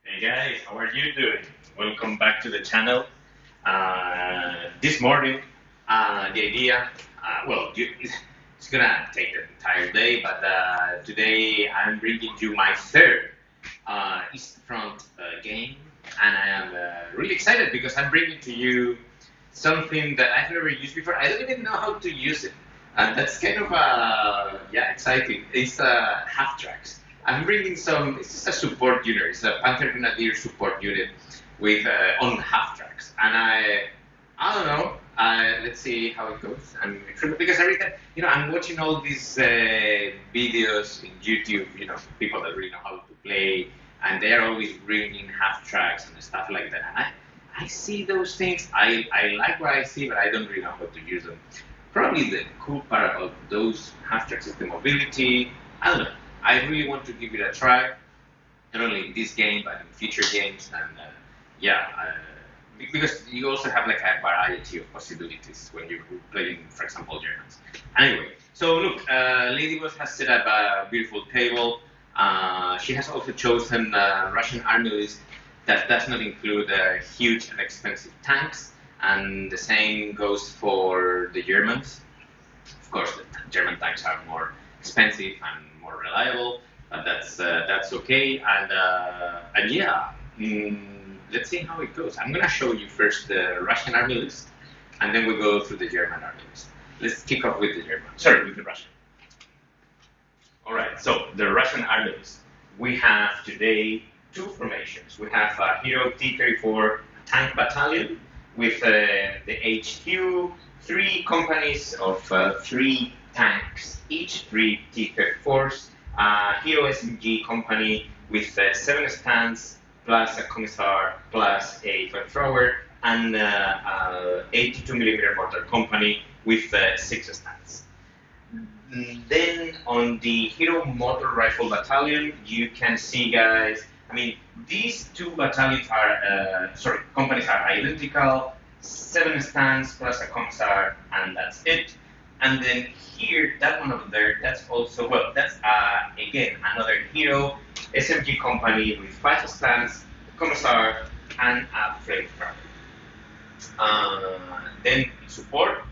Hey guys, how are you doing? Welcome back to the channel. This morning, the idea, it's gonna take the entire day, but today I'm bringing you my third East Front game, and I am really excited because I'm bringing to you something that I've never used before. I don't even know how to use it, and that's kind of exciting. It's half tracks. I'm bringing some. This is a support unit. It's a Panther Grenadier support unit with on half tracks, and I don't know. Let's see how it goes. And because every time, I'm watching all these videos in YouTube. People that really know how to play, and they are always bringing half tracks and stuff like that. And I see those things. I like what I see, but I don't really know how to use them. Probably the cool part about those half tracks is the mobility. I don't know. I really want to give it a try, not only in this game but in future games, and because you also have like a variety of possibilities when you're playing, for example, Germans. Anyway, so look, Ladybug has set up a beautiful table. She has also chosen a Russian army list that does not include huge and expensive tanks, and the same goes for the Germans. Of course, the German tanks are more expensive and more reliable, but that's okay. And yeah, let's see how it goes. I'm gonna show you first the Russian army list, and then we go through the German army list. Let's kick off with the German. Sorry, with the Russian. All right. So the Russian army list. We have today two formations. We have a Hero T-34 tank battalion with the HQ, three companies of three tanks, each three T-34s, Hero SMG company with seven stands, plus a commissar, plus a flamethrower, and 82mm mortar company with six stands. Then on the Hero Motor Rifle Battalion, you can see, guys, I mean, these two battalions are, companies are identical, seven stands plus a commissar, and that's it. And then here, that one over there, that's also, that's again another Hero SMG company with five stands, commissar, and a flamethrower. Then support,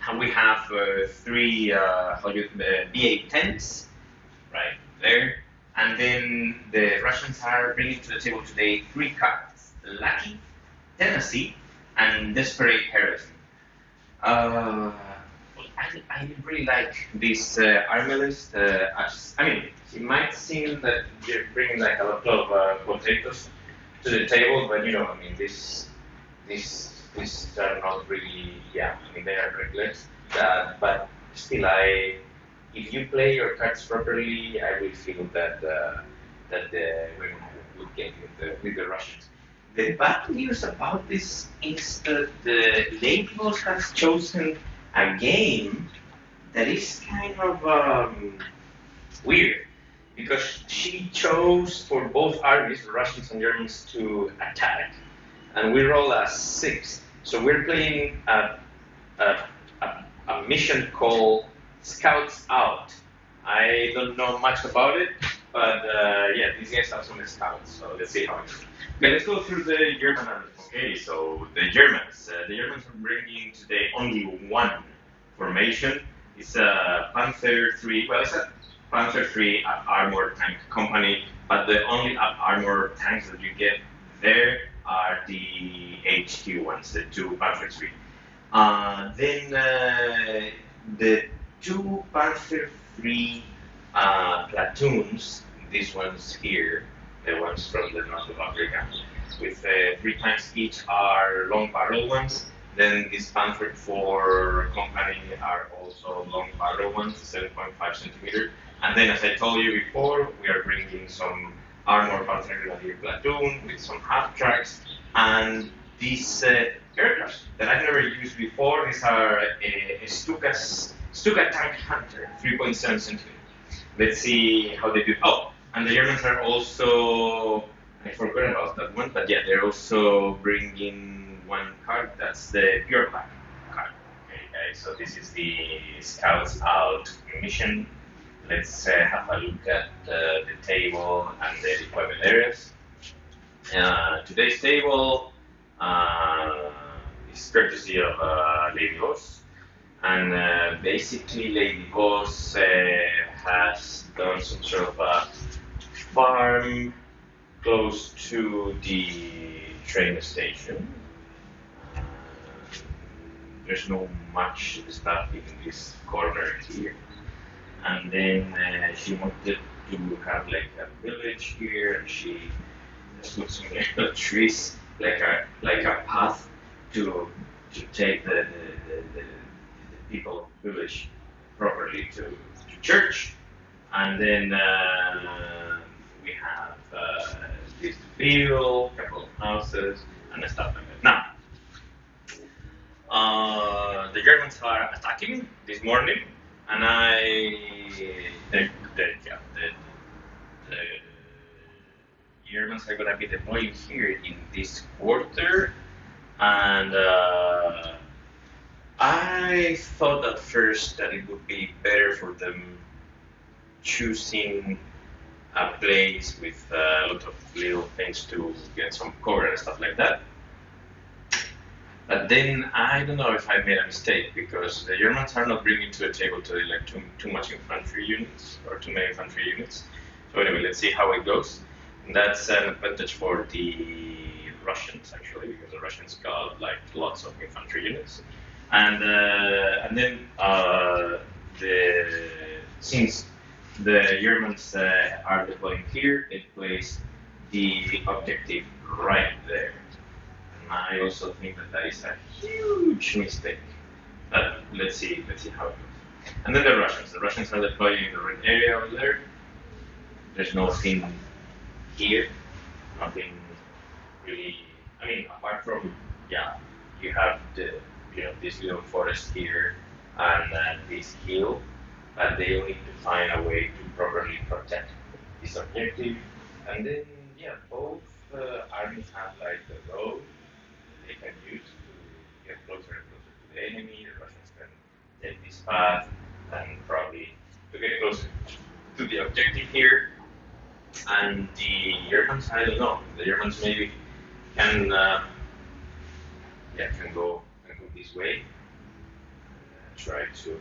and we have three BA-10s right there. And then the Russians are bringing to the table today three cards: Lucky, Tennessee, and Desperate Heroism. I really like this army list. It might seem that you're bringing like a lot of potatoes to the table, but these are not really, they are reckless. But still, if you play your cards properly, I will feel that we're gonna have a good game with the Russians. The bad news about this is that the Ladybug has chosen a game that is kind of weird because she chose for both armies, Russians and Germans, to attack, and we roll a 6. So we're playing a mission called Scouts Out. I don't know much about it, but these guys have some scouts, so let's see how it goes. Okay, let's go through the German army. Okay, so the Germans are bringing today only one formation. It's a Panzer III. Well, it's a Panzer III armored tank company, but the only armored tanks that you get there are the HQ ones, the two Panzer III. Then the two Panzer III platoons, these ones here, the ones from the north of Africa, with three tanks each, are long barrel ones. Then these Panzer IV company are also long barrel ones, 7.5 centimeter. And then, as I told you before, we are bringing some armored Panzer Grenadier platoon with some half tracks, and these aircraft that I've never used before. These are a Stuka Tank Hunter, 3.7 centimeter. Let's see how they do. Oh, and the Germans are also, I forgot about that one, but yeah, they're also bringing one card. That's the Pure Black card. Okay, guys, so this is the Scouts Out mission. Let's have a look at the table and the deployment areas. Today's table is courtesy of Lady Boss. And basically, Lady Boss has done some sort of a farm close to the train station. Uh, there's no much stuff in this corner here. And then she wanted to have like a village here, and she put some little trees, like a path to take the people of the village properly to church. And then we have this field, a couple of houses, and stuff like that. Now, the Germans are attacking this morning, and the Germans are gonna be deploying here in this quarter, and I thought at first that it would be better for them choosing a place with a lot of little things to get some cover and stuff like that. But then I don't know if I made a mistake, because the Germans are not bringing to the table today like too much infantry units or too many infantry units. So anyway, let's see how it goes. That's an advantage for the Russians actually, because the Russians got like lots of infantry units, and then since the Germans are deploying here, they place the objective right there. And I also think that is a huge mistake. But let's see how it goes. And then the Russians are deploying in the red area over there. There's nothing here, nothing really. I mean, apart from you have this little forest here and this hill, but they will need to find a way to properly protect this objective. And then both armies have like the road they can use to get closer and closer to the enemy. The Russians can take this path and probably to get closer to the objective here. And the Germans, I don't know. The Germans maybe can can go this way. Try to.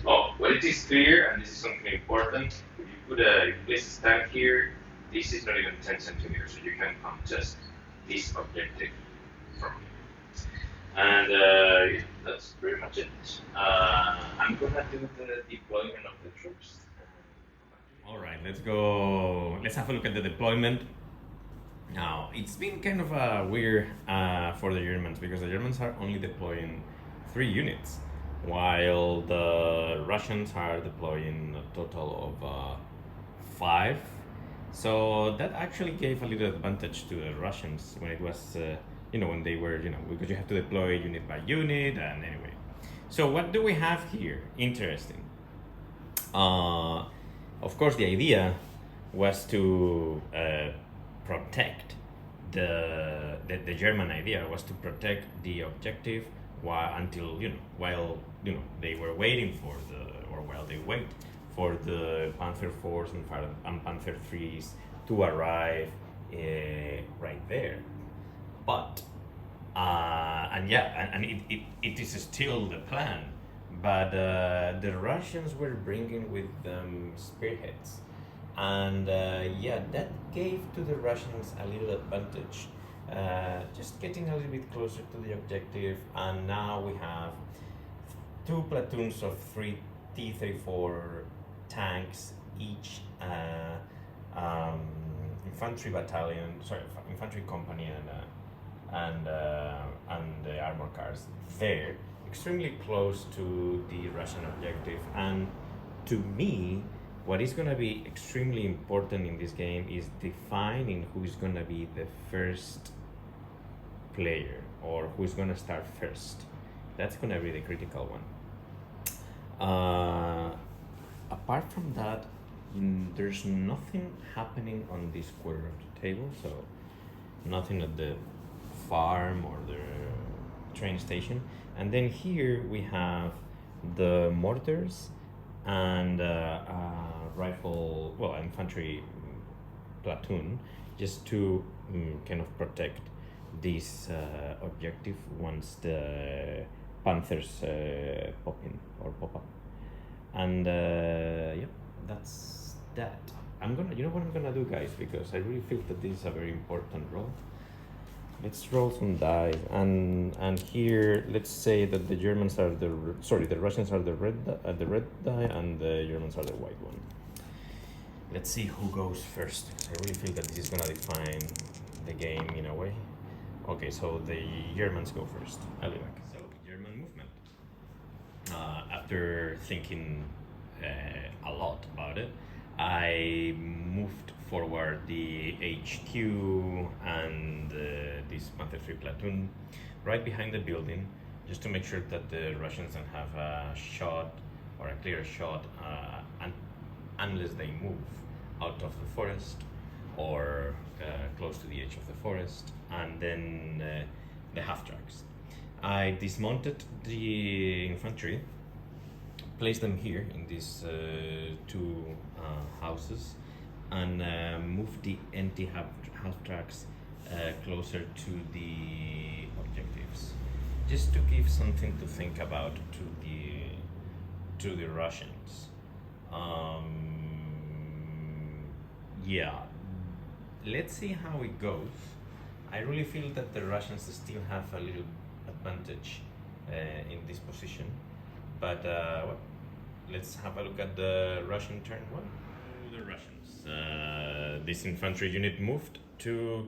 Oh, well, it is clear, and this is something important. If you place a stand here, this is not even 10 centimeters, so you can contest this objective from here. And that's pretty much it. I'm gonna do the deployment of the troops. All right, let's go. Let's have a look at the deployment. Now, it's been kind of weird for the Germans, because the Germans are only deploying 3 units, while the Russians are deploying a total of 5. So that actually gave a little advantage to the Russians when it was, when they were, because you have to deploy unit by unit, and anyway. So what do we have here? Interesting. Of course, the idea was to protect the German idea was to protect the objective while they were waiting while they wait for the Panzer IVs and Panzer IIIs to arrive right there. But it is still the plan. But the Russians were bringing with them spearheads, and that gave to the Russians a little advantage, just getting a little bit closer to the objective. And now we have 2 platoons of 3 T-34 tanks each, infantry company, and the armor cars there, extremely close to the Russian objective. And to me, what is going to be extremely important in this game is defining who is going to be the first player, or who's going to start first. That's going to be the critical one. Apart from that, there's nothing happening on this quarter of the table, so nothing at the farm or the train station. And then here we have the mortars and infantry platoon just to kind of protect this objective once the Panthers pop in or pop up. And yeah, that's that. You know what I'm gonna do, guys, because I really feel that this is a very important role. Let's roll some dice, and here let's say that the Germans are the Russians are the red die, and the Germans are the white one. Let's see who goes first. I really feel that this is gonna define the game in a way. Okay, so the Germans go first. I'll be back. So German movement. After thinking a lot about it, I moved forward the HQ and this Panther 3 platoon right behind the building, just to make sure that the Russians don't have a shot or a clear shot unless they move out of the forest or close to the edge of the forest, and then the half tracks. I dismounted the infantry, placed them here in these two houses, and moved the empty half tracks closer to the objectives, just to give something to think about to the Russians. Yeah, let's see how it goes. I really feel that the Russians still have a little advantage in this position, but well, let's have a look at the Russian turn one. The Russians. This infantry unit moved to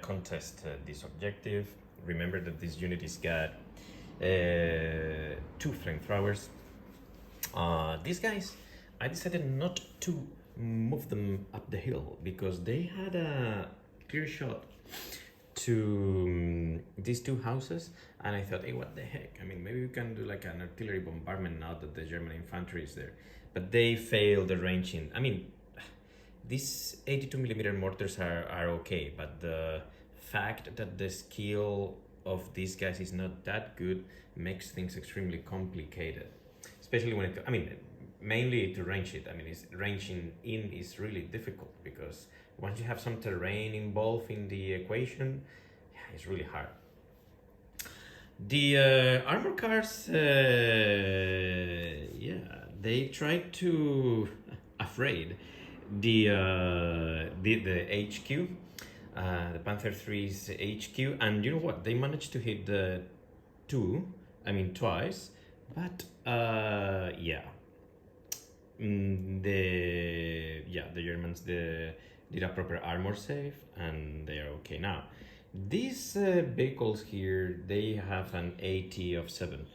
contest this objective. Remember that this unit has got 2 flamethrowers. These guys, I decided not to move them up the hill because they had a clear shot to these 2 houses, and I thought, hey, what the heck? I mean, maybe we can do like an artillery bombardment now that the German infantry is there. But they failed the ranging. I mean, these 82mm mortars are okay, but the fact that the skill of these guys is not that good makes things extremely complicated, especially when I mean, mainly to range it. I mean, ranging in is really difficult because once you have some terrain involved in the equation, yeah, it's really hard. The armor cars, yeah, they tried to afraid the HQ, the Panther 3's HQ, and you know what? They managed to hit the twice, but yeah. The Germans did a proper armor save, and they are okay now. These vehicles here, they have an AT of 7,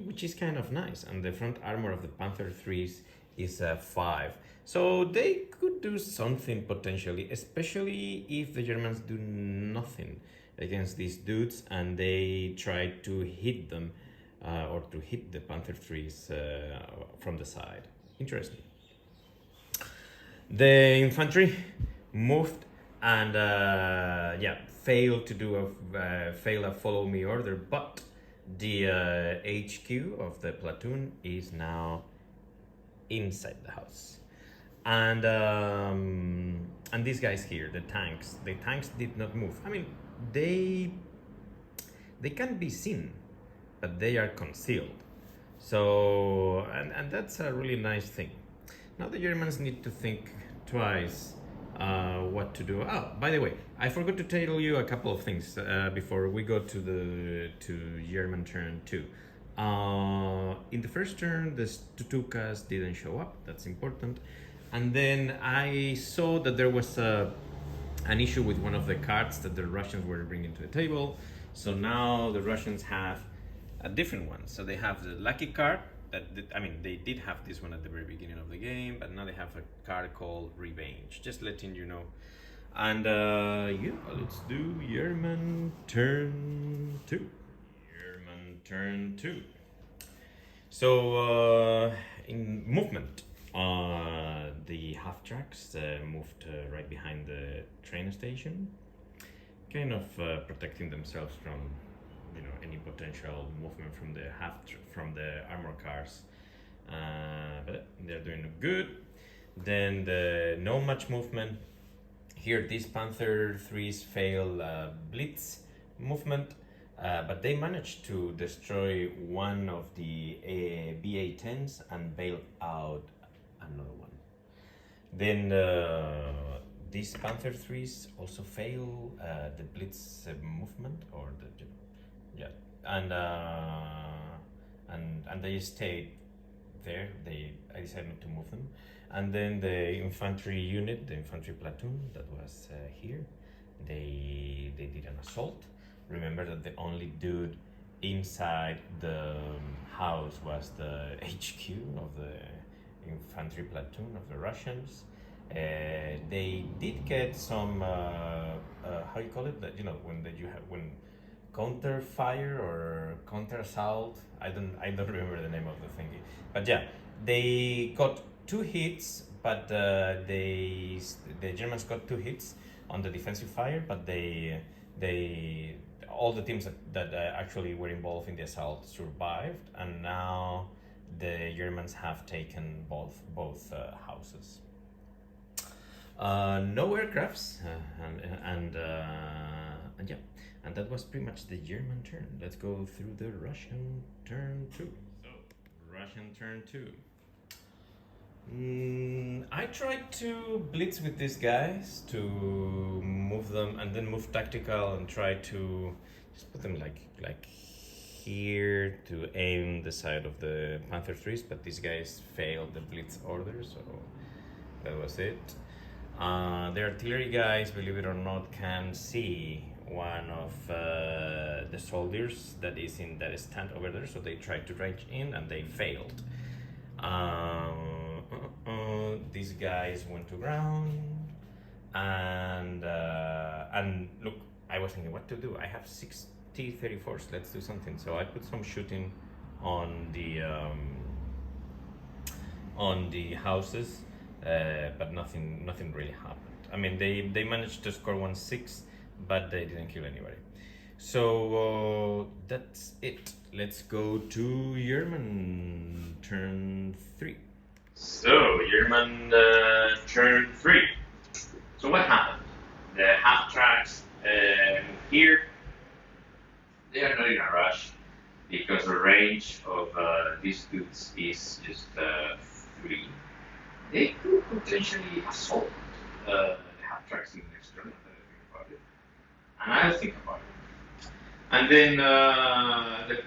which is kind of nice, and the front armor of the Panther 3s is a 5. So they could do something potentially, especially if the Germans do nothing against these dudes and they try to hit them or to hit the Panther 3s from the side. Interesting. The infantry moved and failed to do a follow me order, but the HQ of the platoon is now inside the house, and these guys here, the tanks did not move. I mean, they can be seen, but they are concealed. So, and that's a really nice thing. Now the Germans need to think twice what to do. Oh, by the way, I forgot to tell you a couple of things before we go to German turn 2. In the first turn, the Stukas didn't show up. That's important. And then I saw that there was an issue with one of the cards that the Russians were bringing to the table. So now the Russians have a different one. So they have the lucky card. They did have this one at the very beginning of the game, but now they have a card called Revenge. Just letting you know. And let's do German turn 2. German turn 2. So in movement, the half tracks moved right behind the train station, kind of protecting themselves from any potential movement from the armor cars, but they're doing good. Then the no much movement Here, these Panther 3s fail blitz movement, but they managed to destroy one of the BA-10s and bail out another one. Then these Panther 3s also fail the blitz movement, or the yeah, and they stayed there. I decided not to move them, and then the infantry unit, the infantry platoon that was here, they did an assault. Remember that the only dude inside the house was the HQ of the infantry platoon of the Russians. They did get some how you call it, that when counter fire or counter assault. I don't remember the name of the thingy, but yeah, they got 2 hits, but the Germans got 2 hits on the defensive fire, but they all the teams that actually were involved in the assault survived, and now the Germans have taken both houses. No aircrafts, and yeah, and that was pretty much the German turn. Let's go through the Russian turn 2. So, Russian turn 2. I tried to blitz with these guys to move them, and then move tactical and try to just put them like here to aim the side of the Panther 3s, but these guys failed the blitz order, so that was it. The artillery guys, believe it or not, can see one of the soldiers that is in that stand over there, so they tried to range in and they failed. These guys went to ground, and look, I was thinking what to do. I have 6 T-34s. Let's do something. So I put some shooting on the houses, but nothing really happened. I mean, they managed to score 1-6, but they didn't kill anybody. So that's it. Let's go to German turn 3. So, German turn 3. So what happened? The half tracks here, they are not in a rush because the range of these dudes is just 3. They could potentially assault the half tracks in the next turn. I don't think about it. And then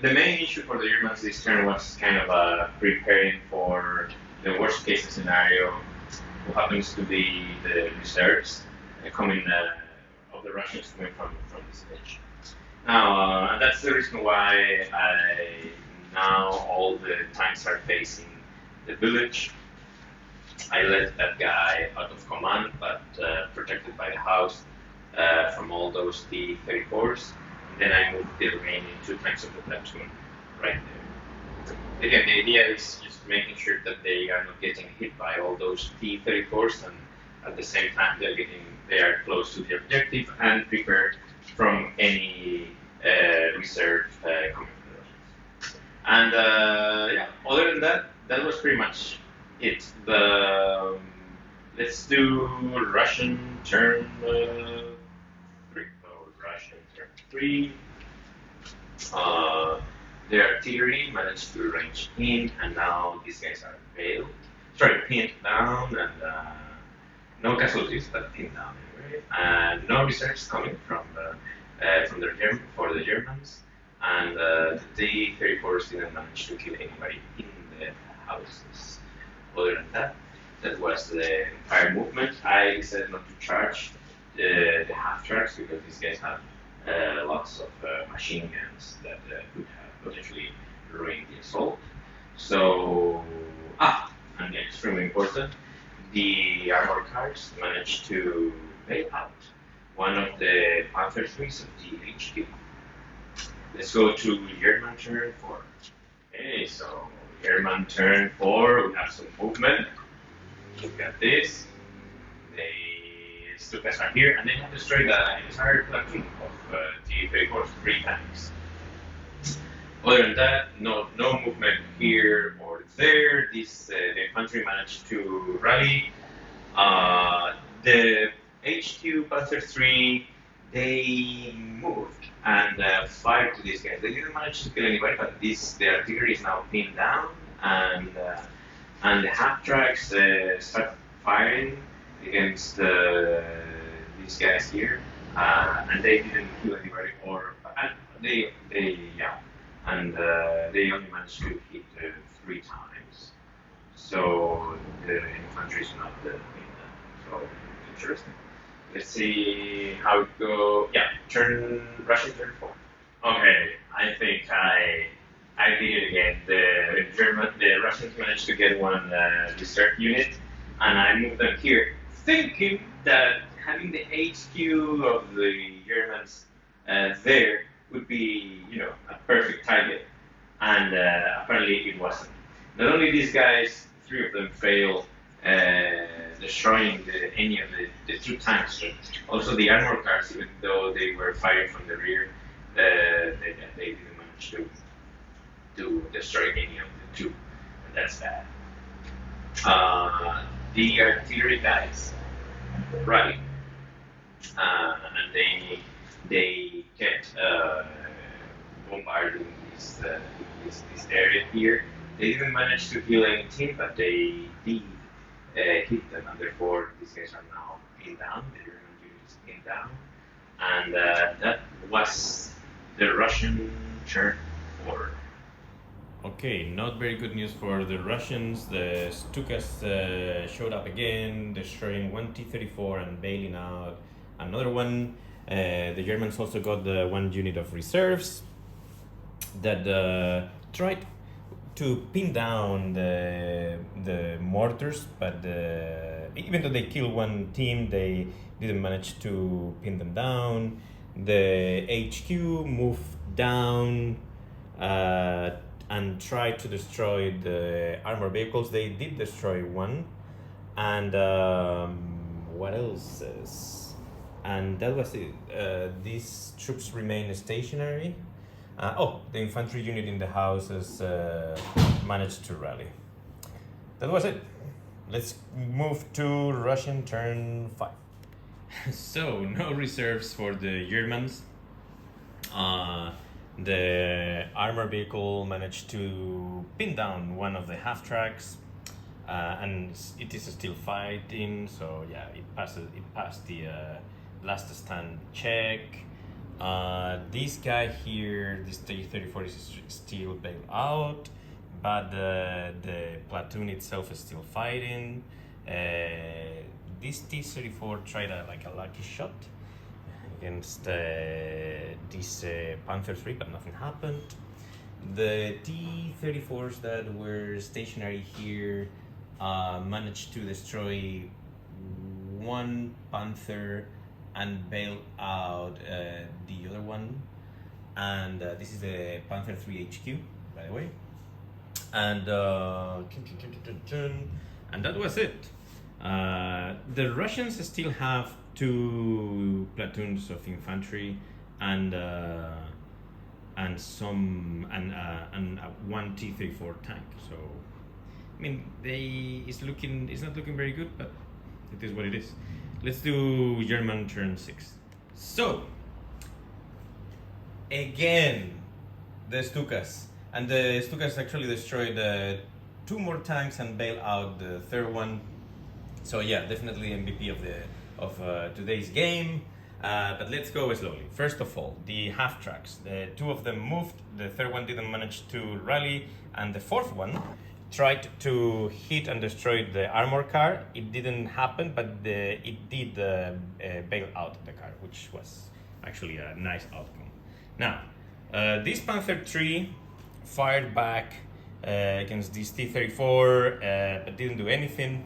the main issue for the Germans this turn was kind of preparing for the worst case scenario, who happens to be the reserves coming of the Russians coming from this edge. Now, and that's the reason why now all the tanks are facing the village. I let that guy out of command, but protected by the house from all those T-34s. Then I moved the remaining 2 tanks of the platoon right there. Again, the idea is just making sure that they are not getting hit by all those T-34s, and at the same time they are close to the objective and prepared from any reserve coming from the Russians. And yeah, other than that, that was pretty much it. Let's do Russian turn 3. So Russian turn 3. The artillery managed to range in, and now these guys are pinned down, and no casualties, but pinned down anyway. And no reserves coming for the Germans, and the T-34s didn't manage to kill anybody in the houses. Other than that, that was the entire movement. I decided not to charge the half tracks because these guys have lots of machine guns that could have potentially ruined the assault. So, and extremely important, the armor cars managed to bail out one of the Panzer 3s of the HQ. Let's go to German turn 4. Okay, so German turn 4, we have some movement. Look at this. They took us right here, and they have destroyed the entire platoon of T-34s 3 times. Other than that, no movement here or there. The infantry managed to rally. The HQ Panzer 3, they moved and fired to these guys. They didn't manage to kill anybody, but the artillery is now pinned down, and the half tracks start firing against these guys here, and they didn't kill anybody, or they yeah, and they only managed to hit 3 times. So the infantry is not in that. So interesting. Let's see how it go. Yeah, Russian turn 4. Okay, I think I did it again. The Russians managed to get one reserve unit, and I moved them here, thinking that having the HQ of the Germans there would be, a perfect target, and apparently it wasn't. Not only these guys, 3 of them failed destroying any of the 2 tanks, but also the armor cars, even though they were firing from the rear, they didn't manage to destroy any of the 2, and that's bad. The artillery guys, right, and they kept bombarding this area here. They didn't manage to kill any team, but they did hit them, and therefore these guys are now pinned down. The German unit is pinned down, and that was the Russian turn 4. Okay, not very good news for the Russians. The Stukas showed up again, destroying one T-34 and bailing out another one. The Germans also got the 1 unit of reserves that tried to pin down the mortars, but even though they killed 1 team, they didn't manage to pin them down. The HQ moved down and tried to destroy the armor vehicles. They did destroy 1, and what else? And that was it. These troops remain stationary. The infantry unit in the houses managed to rally. That was it. Let's move to Russian turn 5. So, no reserves for the Germans. The armor vehicle managed to pin down 1 of the half tracks, and it is still fighting. So yeah, it passed the last stand check. This guy here, this T-34 is still bailed out, but the platoon itself is still fighting. This T-34 tried a lucky shot against this Panzer 3, but nothing happened. The T-34s that were stationary here managed to destroy 1 Panzer and bail out the other one. And this is the Panzer 3 HQ, by the way. And that was it. The Russians still have 2 platoons of infantry and 1 T-34 tank. So I mean, it's not looking very good, but it is what it is. Let's do German turn 6. So again, the Stukas, and the Stukas actually destroyed 2 more tanks and bailed out the 3rd one. So yeah, definitely MVP of today's game. But let's go slowly. First of all, the half tracks. The 2 of them moved. The 3rd one didn't manage to rally, and the 4th one tried to hit and destroy the armor car. It didn't happen, but it did bail out the car, which was actually a nice outcome. Now, this Panzer 3 fired back against this T-34, but didn't do anything.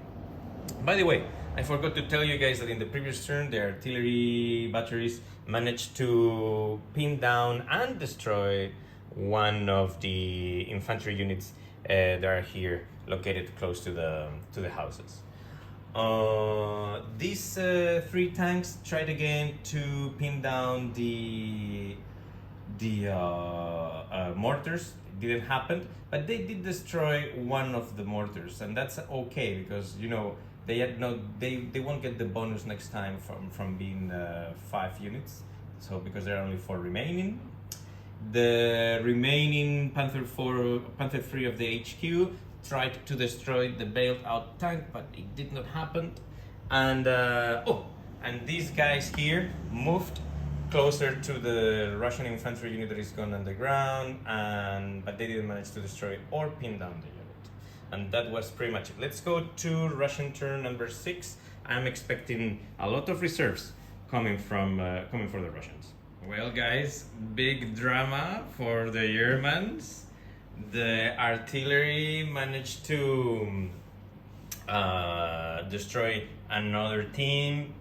By the way, I forgot to tell you guys that in the previous turn, the artillery batteries managed to pin down and destroy 1 of the infantry units that are here, located close to the houses. These 3 tanks tried again to pin down the mortars. It didn't happen, but they did destroy 1 of the mortars, and that's okay because they won't get the bonus next time from being 5 units. So because there are only 4 remaining, the remaining Panther 3 of the HQ tried to destroy the bailed out tank, but it did not happen. And and these guys here moved closer to the Russian infantry unit that is gone on the ground, but they didn't manage to destroy or pin down the unit. And that was pretty much it. Let's go to Russian turn number 6. I'm expecting a lot of reserves coming for the Russians. Well, guys, big drama for the Germans. The artillery managed to destroy another team,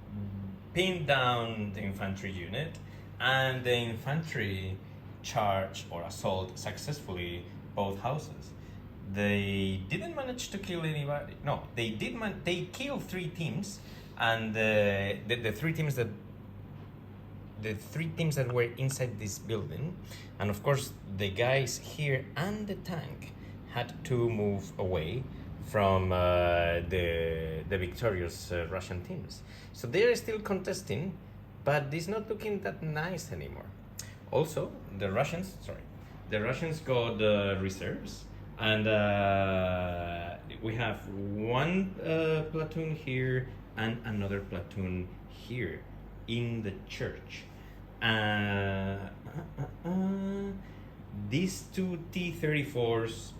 pin down the infantry unit, and the infantry charge or assault successfully both houses. They didn't manage to kill anybody. No, they did. They killed 3 teams, and the 3 teams that. The 3 teams that were inside this building, and of course the guys here and the tank had to move away from the victorious Russian teams. So they are still contesting, but it's not looking that nice anymore. Also, the Russians got reserves, and we have 1 platoon here and another platoon here in the church. These 2 T-34s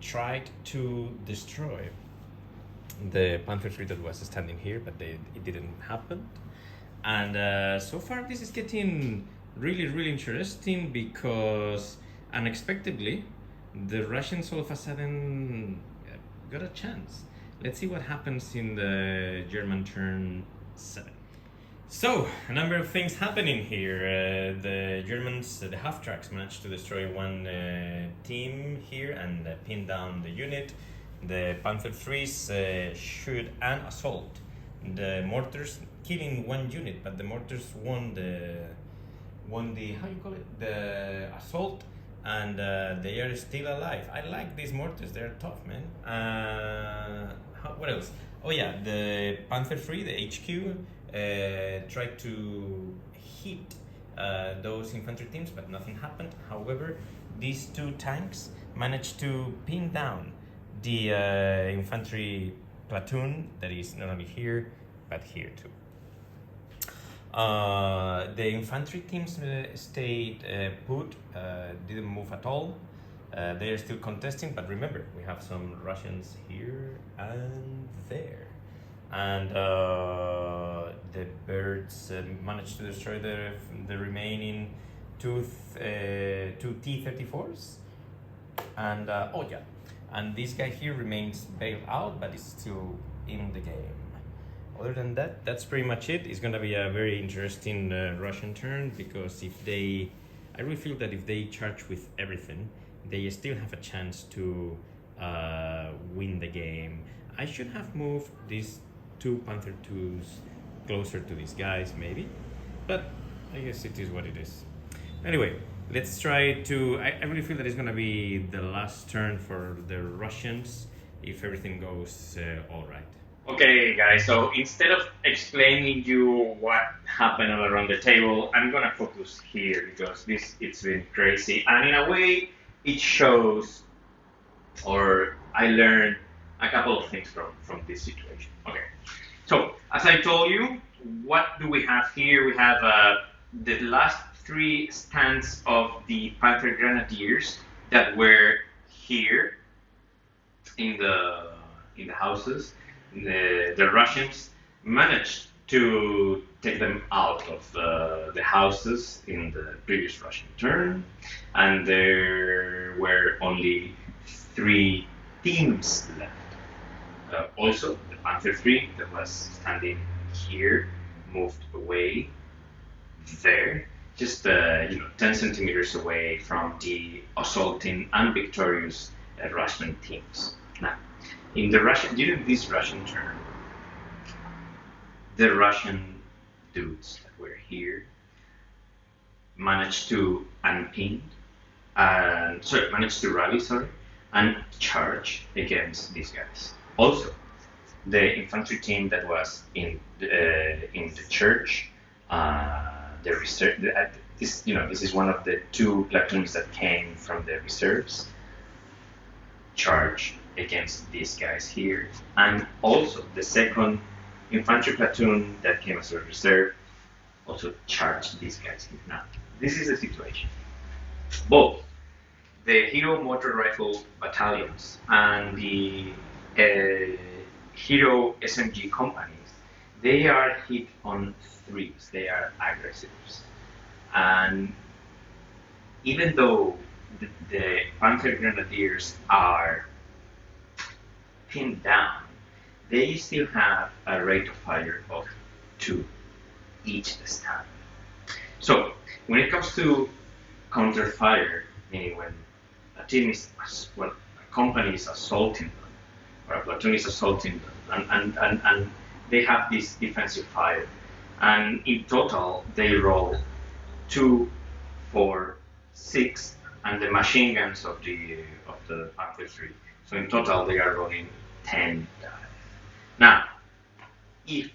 tried to destroy the Panther 3 that was standing here, but it didn't happen. And so far this is getting really, really interesting, because unexpectedly the Russians all of a sudden got a chance. Let's see what happens in the German turn 7. So, a number of things happening here. The Germans, the half-tracks, managed to destroy 1 team here and pin down the unit. The Panther 3s shoot and assault the mortars, killing 1 unit, but the mortars won the how you call it, the assault, and they are still alive. I like these mortars; they're tough, man. What else? Oh yeah, the Panther 3, the HQ. Tried to hit those infantry teams, but nothing happened. However, these 2 tanks managed to pin down the infantry platoon that is not only here, but here too. The infantry teams stayed put, didn't move at all. They are still contesting, but remember, we have some Russians here and there. And the birds managed to destroy the remaining 2 T-34s. And and this guy here remains bailed out, but is still in the game. Other than that, that's pretty much it. It's gonna be a very interesting Russian turn, because I really feel that if they charge with everything, they still have a chance to win the game. I should have moved these 2 Panther 2s closer to these guys, maybe, but I guess it is what it is. Anyway, let's try to. I really feel that it's gonna be the last turn for the Russians if everything goes all right. Okay, guys, so instead of explaining you what happened all around the table, I'm gonna focus here, because it's been crazy, and in a way it shows, or I learned a couple of things from this situation. Okay, so as I told you, what do we have here? We have the last 3 stands of the Panther Grenadiers that were here in the houses. The Russians managed to take them out of the houses in the previous Russian turn, and there were only 3 teams left. Also, the Panther 3 that was standing here moved away there, just 10 centimeters away from the assaulting and victorious Russian teams. Now, during this Russian turn, the Russian dudes that were here managed to rally, and charge against these guys. Also, the infantry team that was in the church, the reserve. This is one of the two platoons that came from the reserves. Charge against these guys here, and also the second infantry platoon that came as a reserve also charged these guys here. Now, this is the situation. Both the Hero Motor Rifle battalions and the Hero SMG companies, they are hit on threes. They are aggressives. And even though the Panzer Grenadiers are pinned down, they still have a rate of fire of 2 each time. So when it comes to counter fire, meaning when a team is, well, a company is assaulting them, or a platoon is assaulting them, and they have this defensive fire, and in total they roll 2, 4, 6, and the machine guns of the Panzer III. So in total they are rolling 10 dice. Now, if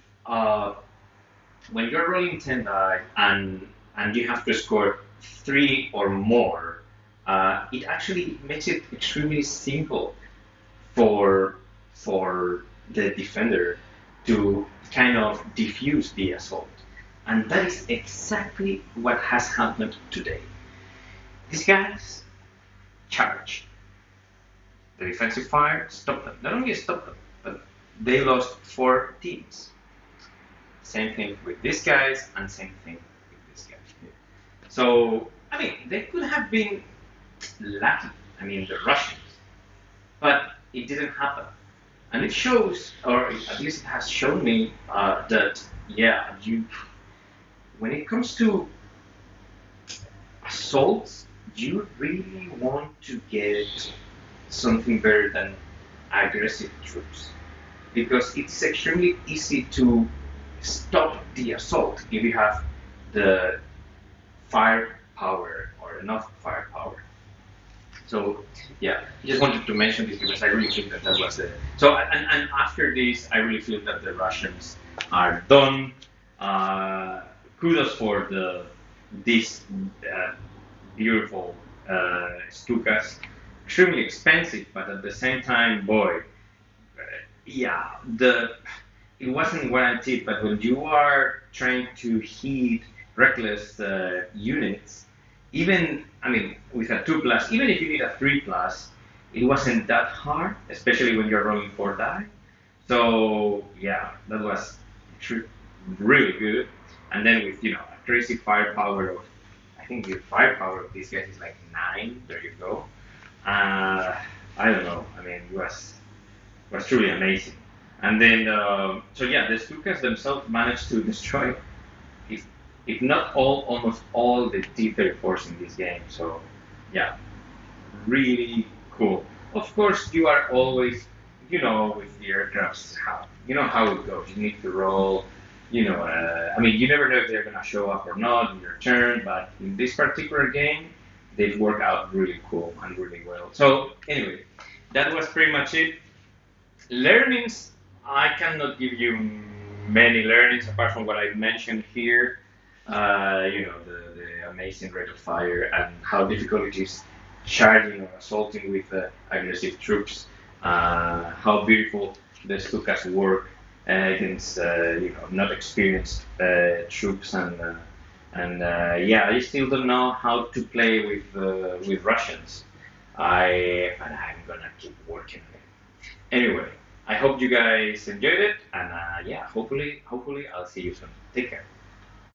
when you're rolling 10 die and you have to score 3 or more, it actually makes it extremely simple for the defender to kind of diffuse the assault. And that is exactly what has happened today. These guys charged. The defensive fire stopped them. Not only stopped them, but they lost 4 teams. Same thing with these guys, and same thing with this guy. So, I mean, they could have been lucky, the Russians, but it didn't happen. And it shows, or at least it has shown me, that, when it comes to assaults, you really want to get something better than aggressive troops, because it's extremely easy to stop the assault if you have the firepower or enough firepower. So I just wanted to mention this because I really think that was the. So and after this, I really feel that the Russians are done. Kudos for these beautiful Stukas. Extremely expensive, but at the same time, boy, it wasn't guaranteed. But when you are trying to hit reckless units, even with a 2+, even if you need a 3+, it wasn't that hard, especially when you're rolling 4 die. So that was really good. And then with a crazy firepower of, I think the firepower of these guys is like 9. There you go. I don't know. It was truly amazing. And then the Stukas themselves managed to destroy, if not almost all the T-34s in this game. So really cool. Of course, you are always, with the aircrafts, how it goes. You need to roll. You never know if they're gonna show up or not in your turn. But in this particular game, they work out really cool and really well. So anyway, that was pretty much it. Learnings, I cannot give you many learnings apart from what I mentioned here. The amazing rate of fire and how difficult it is charging or assaulting with aggressive troops. How beautiful the Stukas work against not experienced troops, and I still don't know how to play with Russians. I'm gonna keep working on it. Anyway, I hope you guys enjoyed it, and hopefully I'll see you soon. Take care.